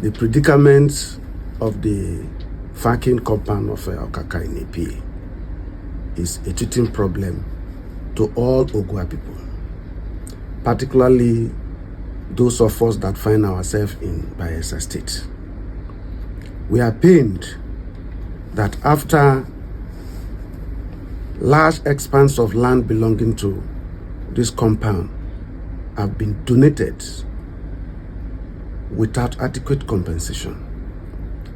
The predicament of the Frankie compound of Okaka in AP is a treating problem to all Ogua people, particularly those of us that find ourselves in Bayelsa State. We are pained that after large expanse of land belonging to this compound have been donated without adequate compensation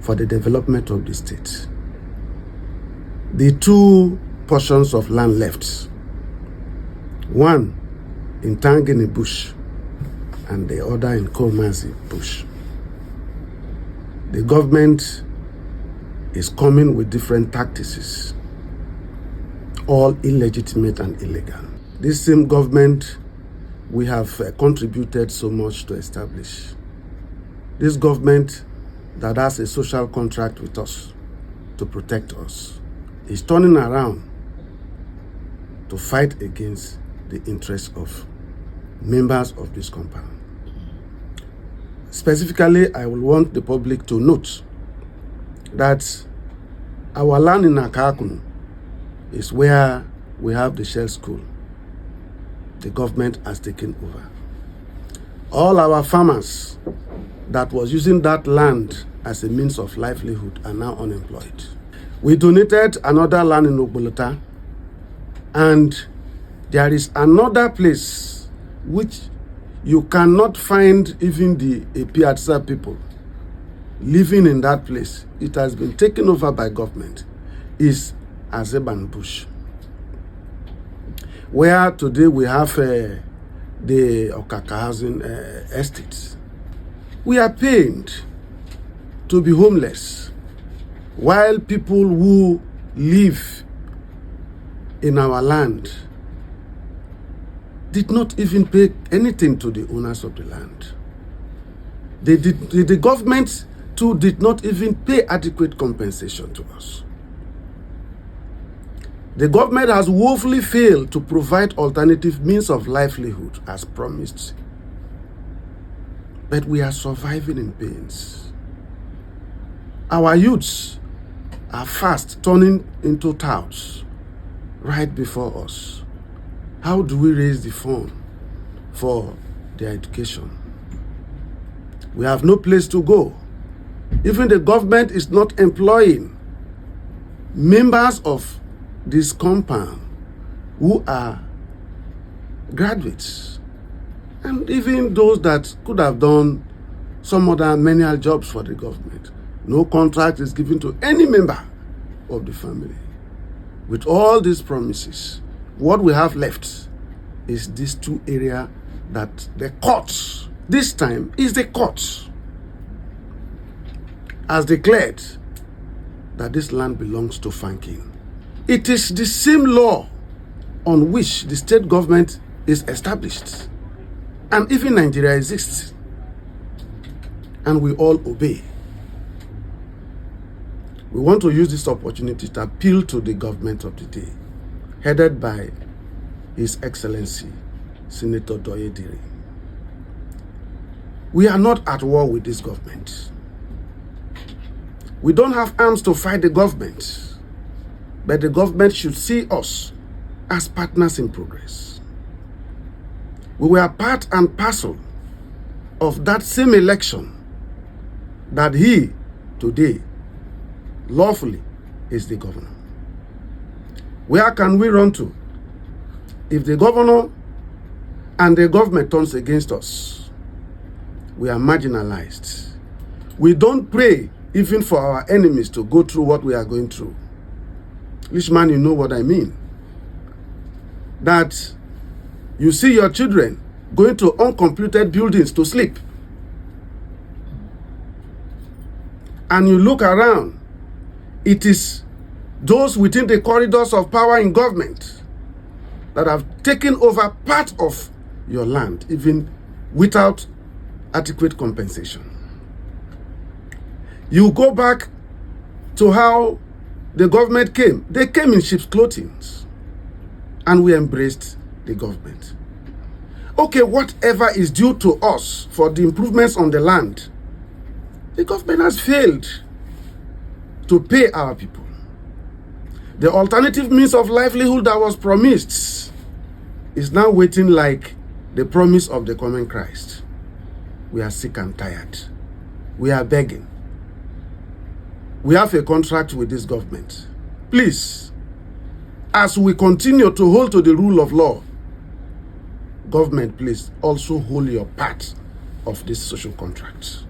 for the development of the state. The two portions of land left, one in Tangini Bush and the other in Kolmazi Bush. The government is coming with different tactics, all illegitimate and illegal. This same government we have contributed so much to establish. This government that has a social contract with us to protect us is turning around to fight against the interests of members of this compound. Specifically, I will want the public to note that our land in Okaka is where we have the Shell School. The government has taken over. All our farmers that was using that land as a means of livelihood are now unemployed. We donated another land in Ogbolota, and there is another place which you cannot find even the Epiatsa people living in that place. It has been taken over by government. Is Azeban Bush, where today we have the Okaka housing estates. We are pained to be homeless while people who live in our land did not even pay anything to the owners of the land. The government too did not even pay adequate compensation to us. The government has woefully failed to provide alternative means of livelihood as promised. But we are surviving in pains. Our youths are fast turning into touts right before us. How do we raise the fund for their education? We have no place to go. Even the government is not employing members of this compound who are graduates, and even those that could have done some other menial jobs for the government. No contract is given to any member of the family. With all these promises, what we have left is these two areas that the courts, this time is the courts, has declared that this land belongs to Frankie. It is the same law on which the state government is established. And even Nigeria exists. And we all obey. We want to use this opportunity to appeal to the government of the day, headed by His Excellency, Senator Doyediri. We are not at war with this government. We don't have arms to fight the government, but the government should see us as partners in progress. We were part and parcel of that same election that he, today, lawfully is the governor. Where can we run to if the governor and the government turns against us? We are marginalized. We don't pray even for our enemies to go through what we are going through. Lishman, you know what I mean. That you see your children going to uncompleted buildings to sleep. And you look around, it is those within the corridors of power in government that have taken over part of your land, even without adequate compensation. You go back to how the government came. They came in sheep's clothing, and we embraced the government. Okay, whatever is due to us for the improvements on the land, The government has failed to pay our people. The alternative means of livelihood that was promised is now waiting like the promise of the coming Christ. We are sick and tired. We are begging. We have a contract with this government. Please, as we continue to hold to the rule of law, government, please also hold your part of this social contract.